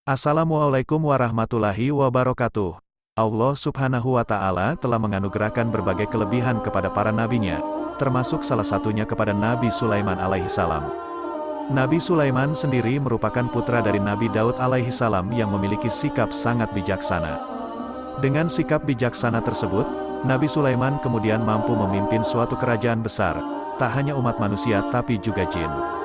Assalamualaikum warahmatullahi wabarakatuh. Allah subhanahu wa ta'ala telah menganugerahkan berbagai kelebihan kepada para nabinya, termasuk salah satunya kepada Nabi Sulaiman alaihi salam. Nabi Sulaiman sendiri merupakan putra dari Nabi Daud alaihi salam yang memiliki sikap sangat bijaksana. Dengan sikap bijaksana tersebut, Nabi Sulaiman kemudian mampu memimpin suatu kerajaan besar, tak hanya umat manusia tapi juga jin.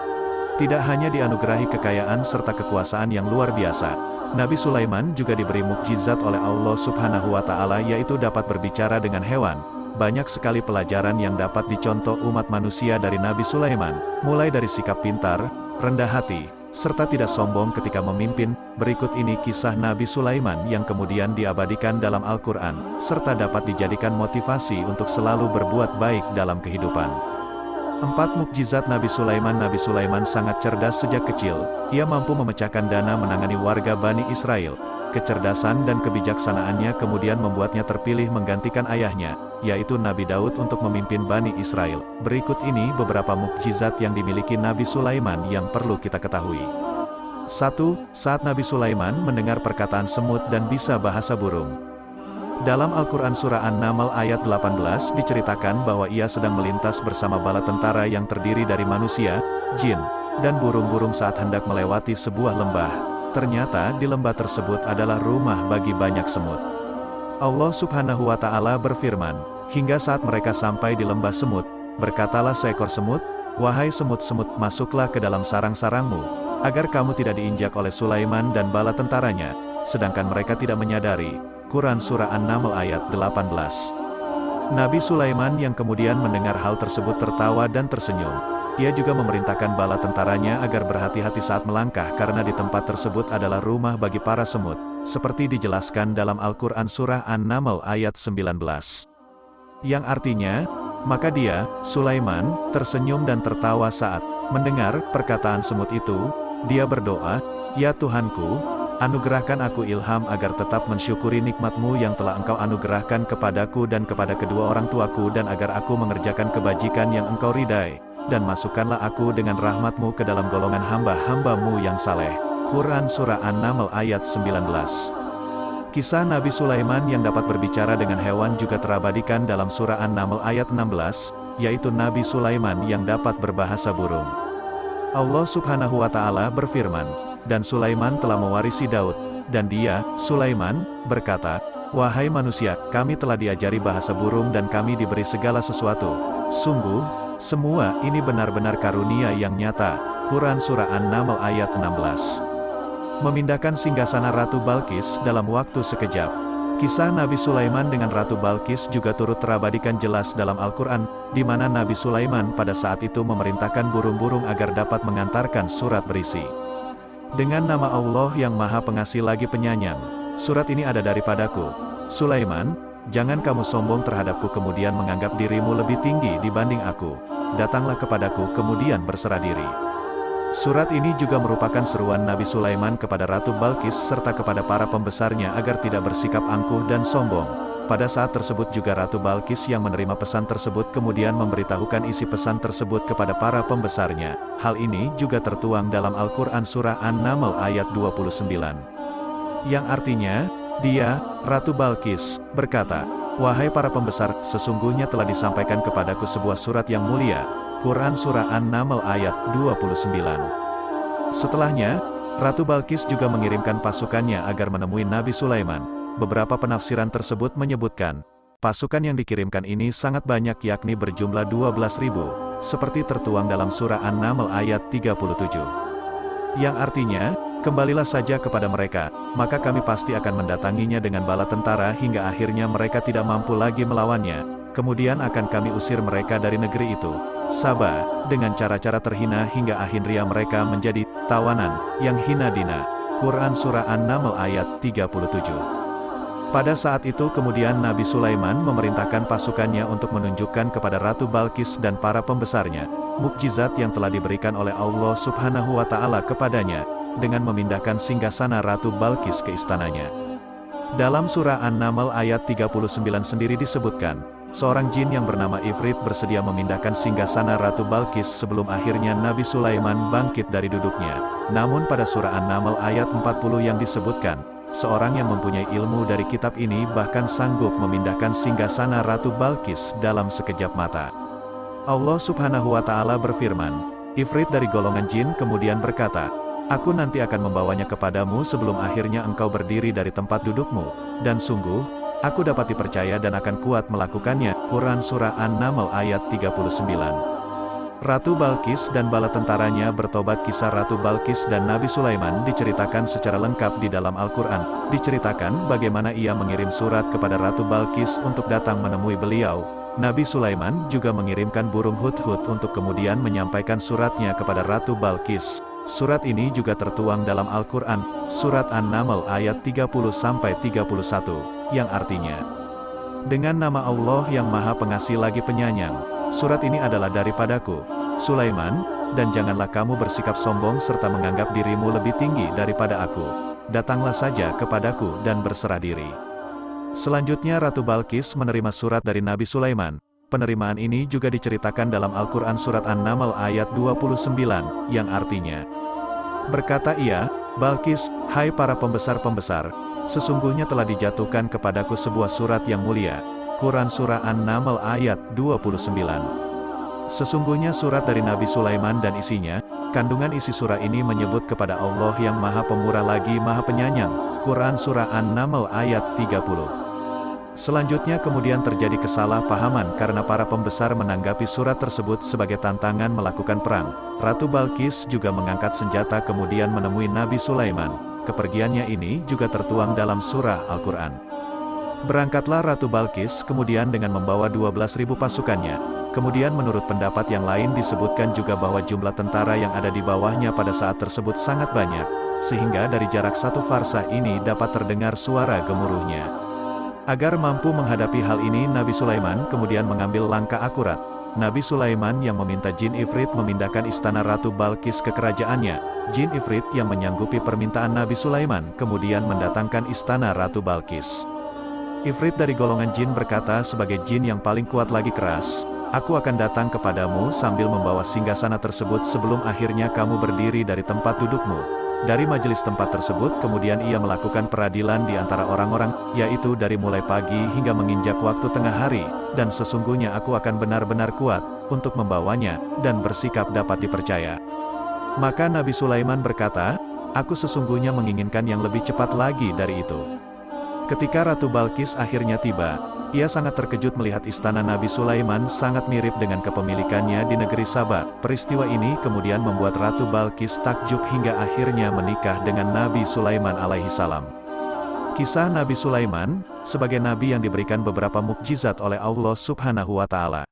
Tidak hanya dianugerahi kekayaan serta kekuasaan yang luar biasa, Nabi Sulaiman juga diberi mukjizat oleh Allah subhanahu wa ta'ala, yaitu dapat berbicara dengan hewan. Banyak sekali pelajaran yang dapat dicontoh umat manusia dari Nabi Sulaiman, mulai dari sikap pintar, rendah hati, serta tidak sombong ketika memimpin. Berikut ini kisah Nabi Sulaiman yang kemudian diabadikan dalam Al-Quran, serta dapat dijadikan motivasi untuk selalu berbuat baik dalam kehidupan. 4 mukjizat Nabi Sulaiman. Nabi Sulaiman sangat cerdas sejak kecil. Ia mampu memecahkan dana menangani warga Bani Israel. Kecerdasan dan kebijaksanaannya kemudian membuatnya terpilih menggantikan ayahnya, yaitu Nabi Daud, untuk memimpin Bani Israel. Berikut ini beberapa mukjizat yang dimiliki Nabi Sulaiman yang perlu kita ketahui. 1. Saat Nabi Sulaiman mendengar perkataan semut dan bisa bahasa burung. Dalam Al-Quran Surah An-Naml ayat 18 diceritakan bahwa ia sedang melintas bersama bala tentara yang terdiri dari manusia, jin, dan burung-burung saat hendak melewati sebuah lembah. Ternyata di lembah tersebut adalah rumah bagi banyak semut. Allah subhanahu wa ta'ala berfirman, hingga saat mereka sampai di lembah semut, berkatalah seekor semut, "Wahai semut-semut, masuklah ke dalam sarang-sarangmu, agar kamu tidak diinjak oleh Sulaiman dan bala tentaranya," sedangkan mereka tidak menyadari. Quran Surah An-Naml ayat 18. Nabi Sulaiman yang kemudian mendengar hal tersebut tertawa dan tersenyum. Ia juga memerintahkan bala tentaranya agar berhati-hati saat melangkah karena di tempat tersebut adalah rumah bagi para semut, seperti dijelaskan dalam Al-Quran Surah An-Naml ayat 19. Yang artinya, maka dia, Sulaiman, tersenyum dan tertawa saat mendengar perkataan semut itu. Dia berdoa, "Ya Tuhanku, anugerahkan aku ilham agar tetap mensyukuri nikmat-Mu yang telah Engkau anugerahkan kepadaku dan kepada kedua orang tuaku, dan agar aku mengerjakan kebajikan yang Engkau ridai, dan masukkanlah aku dengan rahmat-Mu ke dalam golongan hamba-hamba-Mu yang saleh." Quran Surah An-Naml ayat 19. Kisah Nabi Sulaiman yang dapat berbicara dengan hewan juga terabadikan dalam Surah An-Naml ayat 16, yaitu Nabi Sulaiman yang dapat berbahasa burung. Allah subhanahu wa ta'ala berfirman, "Dan Sulaiman telah mewarisi Daud, dan dia, Sulaiman, berkata, 'Wahai manusia, kami telah diajari bahasa burung dan kami diberi segala sesuatu. Sungguh, semua ini benar-benar karunia yang nyata.'" Quran Surah An-Naml ayat 16. Memindahkan singgasana Ratu Balqis dalam waktu sekejap. Kisah Nabi Sulaiman dengan Ratu Balqis juga turut terabadikan jelas dalam Al-Quran, di mana Nabi Sulaiman pada saat itu memerintahkan burung-burung agar dapat mengantarkan surat berisi, "Dengan nama Allah yang Maha Pengasih lagi Penyayang, surat ini ada daripadaku. Sulaiman, jangan kamu sombong terhadapku kemudian menganggap dirimu lebih tinggi dibanding aku. Datanglah kepadaku kemudian berserah diri." Surat ini juga merupakan seruan Nabi Sulaiman kepada Ratu Balqis serta kepada para pembesarnya agar tidak bersikap angkuh dan sombong. Pada saat tersebut juga Ratu Balqis yang menerima pesan tersebut kemudian memberitahukan isi pesan tersebut kepada para pembesarnya. Hal ini juga tertuang dalam Al-Quran Surah An-Naml ayat 29. Yang artinya, dia, Ratu Balqis, berkata, "Wahai para pembesar, sesungguhnya telah disampaikan kepadaku sebuah surat yang mulia." Quran Surah An-Naml ayat 29. Setelahnya, Ratu Balqis juga mengirimkan pasukannya agar menemui Nabi Sulaiman. Beberapa penafsiran tersebut menyebutkan, pasukan yang dikirimkan ini sangat banyak, yakni berjumlah 12.000, seperti tertuang dalam Surah An-Naml ayat 37. Yang artinya, "Kembalilah saja kepada mereka, maka kami pasti akan mendatanginya dengan bala tentara hingga akhirnya mereka tidak mampu lagi melawannya. Kemudian akan kami usir mereka dari negeri itu, Sabah, dengan cara-cara terhina hingga akhirnya mereka menjadi tawanan yang hina dina." Quran Surah An-Naml ayat 37. Pada saat itu kemudian Nabi Sulaiman memerintahkan pasukannya untuk menunjukkan kepada Ratu Balqis dan para pembesarnya mukjizat yang telah diberikan oleh Allah subhanahu wa ta'ala kepadanya, dengan memindahkan singgasana Ratu Balqis ke istananya. Dalam Surah An-Naml ayat 39 sendiri disebutkan, seorang jin yang bernama Ifrit bersedia memindahkan singgasana Ratu Balkis sebelum akhirnya Nabi Sulaiman bangkit dari duduknya. Namun pada surah An-Naml ayat 40 yang disebutkan, seorang yang mempunyai ilmu dari kitab ini bahkan sanggup memindahkan singgasana Ratu Balkis dalam sekejap mata. Allah Subhanahu wa Ta'ala berfirman, Ifrit dari golongan jin kemudian berkata, "Aku nanti akan membawanya kepadamu sebelum akhirnya engkau berdiri dari tempat dudukmu, dan sungguh, aku dapat dipercaya dan akan kuat melakukannya." Quran Surah An-Naml ayat 39. Ratu Balkis dan bala tentaranya bertobat. Kisah Ratu Balkis dan Nabi Sulaiman diceritakan secara lengkap di dalam Al-Quran. Diceritakan bagaimana ia mengirim surat kepada Ratu Balkis untuk datang menemui beliau. Nabi Sulaiman juga mengirimkan burung hudhud untuk kemudian menyampaikan suratnya kepada Ratu Balkis. Surat ini juga tertuang dalam Al-Quran, Surat An-Naml ayat 30-31, yang artinya, "Dengan nama Allah yang Maha Pengasih lagi Penyayang, surat ini adalah daripadaku, Sulaiman, dan janganlah kamu bersikap sombong serta menganggap dirimu lebih tinggi daripada aku. Datanglah saja kepadaku dan berserah diri." Selanjutnya Ratu Balkis menerima surat dari Nabi Sulaiman. Penerimaan ini juga diceritakan dalam Al-Quran Surat An-Naml ayat 29, yang artinya, berkata ia, "Balkis, hai para pembesar-pembesar, sesungguhnya telah dijatuhkan kepadaku sebuah surat yang mulia." Quran Surah An-Naml ayat 29. Sesungguhnya surat dari Nabi Sulaiman dan isinya, kandungan isi surah ini menyebut kepada Allah yang Maha Pemurah lagi Maha Penyayang. Quran Surah An-Naml ayat 30. Selanjutnya kemudian terjadi kesalahpahaman karena para pembesar menanggapi surat tersebut sebagai tantangan melakukan perang. Ratu Balkis juga mengangkat senjata kemudian menemui Nabi Sulaiman. Kepergiannya ini juga tertuang dalam surah Al-Quran. Berangkatlah Ratu Balkis kemudian dengan membawa 12.000 pasukannya. Kemudian menurut pendapat yang lain disebutkan juga bahwa jumlah tentara yang ada di bawahnya pada saat tersebut sangat banyak, sehingga dari jarak 1 farsah ini dapat terdengar suara gemuruhnya. Agar mampu menghadapi hal ini Nabi Sulaiman kemudian mengambil langkah akurat. Nabi Sulaiman yang meminta Jin Ifrit memindahkan istana Ratu Balkis ke kerajaannya. Jin Ifrit yang menyanggupi permintaan Nabi Sulaiman kemudian mendatangkan istana Ratu Balkis. Ifrit dari golongan jin berkata sebagai jin yang paling kuat lagi keras, "Aku akan datang kepadamu sambil membawa singgasana tersebut sebelum akhirnya kamu berdiri dari tempat dudukmu." Dari majelis tempat tersebut kemudian ia melakukan peradilan di antara orang-orang, yaitu dari mulai pagi hingga menginjak waktu tengah hari, dan sesungguhnya aku akan benar-benar kuat untuk membawanya, dan bersikap dapat dipercaya. Maka Nabi Sulaiman berkata, "Aku sesungguhnya menginginkan yang lebih cepat lagi dari itu." Ketika Ratu Balkis akhirnya tiba, ia sangat terkejut melihat istana Nabi Sulaiman sangat mirip dengan kepemilikannya di negeri Saba. Peristiwa ini kemudian membuat Ratu Balkis takjub hingga akhirnya menikah dengan Nabi Sulaiman alaihissalam. Kisah Nabi Sulaiman, sebagai nabi yang diberikan beberapa mukjizat oleh Allah Subhanahu wa Ta'ala.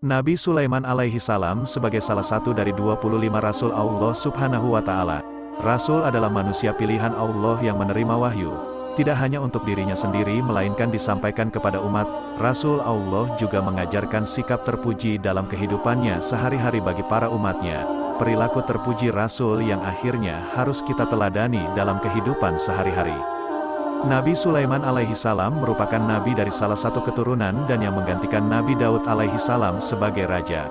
Nabi Sulaiman alaihissalam sebagai salah satu dari 25 Rasul Allah Subhanahu wa Ta'ala. Rasul adalah manusia pilihan Allah yang menerima wahyu. Tidak hanya untuk dirinya sendiri melainkan disampaikan kepada umat. Rasul Allah juga mengajarkan sikap terpuji dalam kehidupannya sehari-hari bagi para umatnya. Perilaku terpuji Rasul yang akhirnya harus kita teladani dalam kehidupan sehari-hari. Nabi Sulaiman alaihissalam merupakan nabi dari salah satu keturunan dan yang menggantikan Nabi Daud alaihissalam sebagai raja.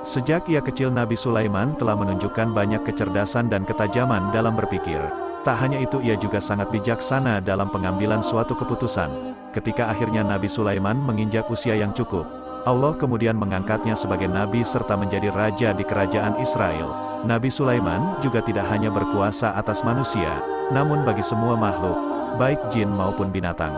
Sejak ia kecil Nabi Sulaiman telah menunjukkan banyak kecerdasan dan ketajaman dalam berpikir. Tak hanya itu ia juga sangat bijaksana dalam pengambilan suatu keputusan. Ketika akhirnya Nabi Sulaiman menginjak usia yang cukup, Allah kemudian mengangkatnya sebagai nabi serta menjadi raja di kerajaan Israel. Nabi Sulaiman juga tidak hanya berkuasa atas manusia, namun bagi semua makhluk, baik jin maupun binatang.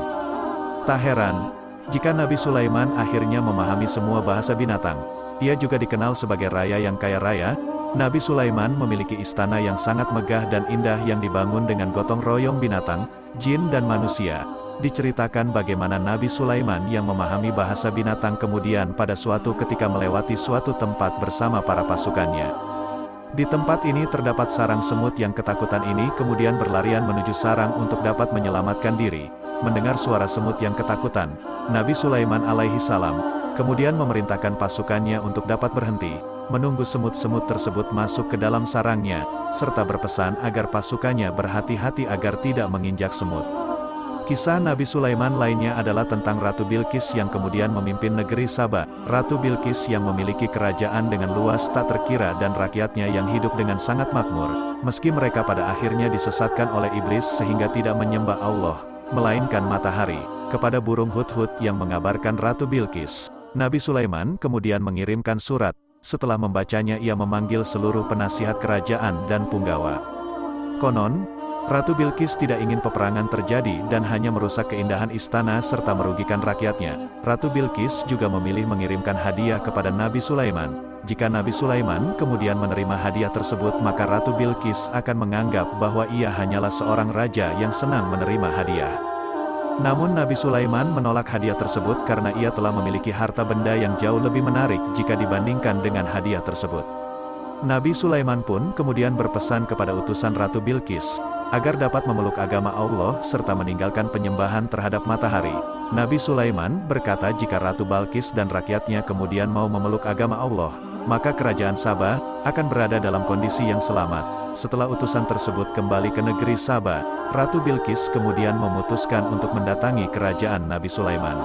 Tak heran, jika Nabi Sulaiman akhirnya memahami semua bahasa binatang. Ia juga dikenal sebagai raya yang kaya raya. Nabi Sulaiman memiliki istana yang sangat megah dan indah yang dibangun dengan gotong royong binatang, jin dan manusia. Diceritakan bagaimana Nabi Sulaiman yang memahami bahasa binatang kemudian pada suatu ketika melewati suatu tempat bersama para pasukannya. Di tempat ini terdapat sarang semut yang ketakutan ini kemudian berlarian menuju sarang untuk dapat menyelamatkan diri. Mendengar suara semut yang ketakutan, Nabi Sulaiman alaihissalam kemudian memerintahkan pasukannya untuk dapat berhenti, menunggu semut-semut tersebut masuk ke dalam sarangnya, serta berpesan agar pasukannya berhati-hati agar tidak menginjak semut. Kisah Nabi Sulaiman lainnya adalah tentang Ratu Bilqis yang kemudian memimpin negeri Saba. Ratu Bilqis yang memiliki kerajaan dengan luas tak terkira dan rakyatnya yang hidup dengan sangat makmur. Meski mereka pada akhirnya disesatkan oleh iblis sehingga tidak menyembah Allah, melainkan matahari, kepada burung hudhud yang mengabarkan Ratu Bilqis. Nabi Sulaiman kemudian mengirimkan surat. Setelah membacanya ia memanggil seluruh penasihat kerajaan dan punggawa. Konon, Ratu Bilqis tidak ingin peperangan terjadi dan hanya merusak keindahan istana serta merugikan rakyatnya. Ratu Bilqis juga memilih mengirimkan hadiah kepada Nabi Sulaiman. Jika Nabi Sulaiman kemudian menerima hadiah tersebut, maka Ratu Bilqis akan menganggap bahwa ia hanyalah seorang raja yang senang menerima hadiah. Namun Nabi Sulaiman menolak hadiah tersebut karena ia telah memiliki harta benda yang jauh lebih menarik jika dibandingkan dengan hadiah tersebut. Nabi Sulaiman pun kemudian berpesan kepada utusan Ratu Bilqis agar dapat memeluk agama Allah serta meninggalkan penyembahan terhadap matahari. Nabi Sulaiman berkata jika Ratu Bilqis dan rakyatnya kemudian mau memeluk agama Allah, maka kerajaan Saba akan berada dalam kondisi yang selamat. Setelah utusan tersebut kembali ke negeri Saba, Ratu Bilqis kemudian memutuskan untuk mendatangi kerajaan Nabi Sulaiman.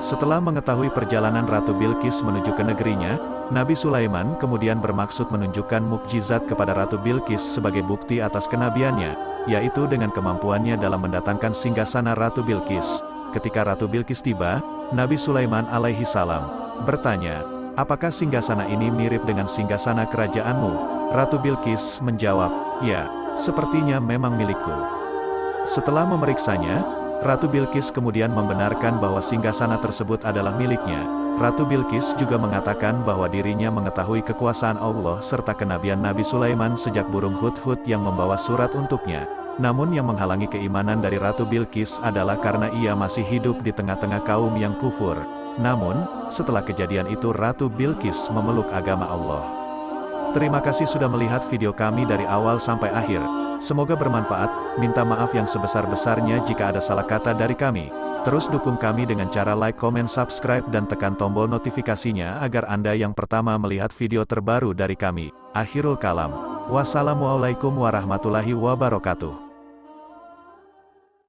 Setelah mengetahui perjalanan Ratu Bilqis menuju ke negerinya, Nabi Sulaiman kemudian bermaksud menunjukkan mukjizat kepada Ratu Bilqis sebagai bukti atas kenabiannya, yaitu dengan kemampuannya dalam mendatangkan singgasana Ratu Bilqis. Ketika Ratu Bilqis tiba, Nabi Sulaiman alaihi salam bertanya, "Apakah singgasana ini mirip dengan singgasana kerajaanmu?" Ratu Bilqis menjawab, "Ya, sepertinya memang milikku." Setelah memeriksanya, Ratu Bilqis kemudian membenarkan bahwa singgasana tersebut adalah miliknya. Ratu Bilqis juga mengatakan bahwa dirinya mengetahui kekuasaan Allah serta kenabian Nabi Sulaiman sejak burung hudhud yang membawa surat untuknya. Namun yang menghalangi keimanan dari Ratu Bilqis adalah karena ia masih hidup di tengah-tengah kaum yang kufur. Namun, setelah kejadian itu Ratu Bilqis memeluk agama Allah. Terima kasih sudah melihat video kami dari awal sampai akhir. Semoga bermanfaat. Minta maaf yang sebesar-besarnya jika ada salah kata dari kami. Terus dukung kami dengan cara like, comment, subscribe dan tekan tombol notifikasinya agar Anda yang pertama melihat video terbaru dari kami. Akhirul kalam. Wassalamualaikum warahmatullahi wabarakatuh.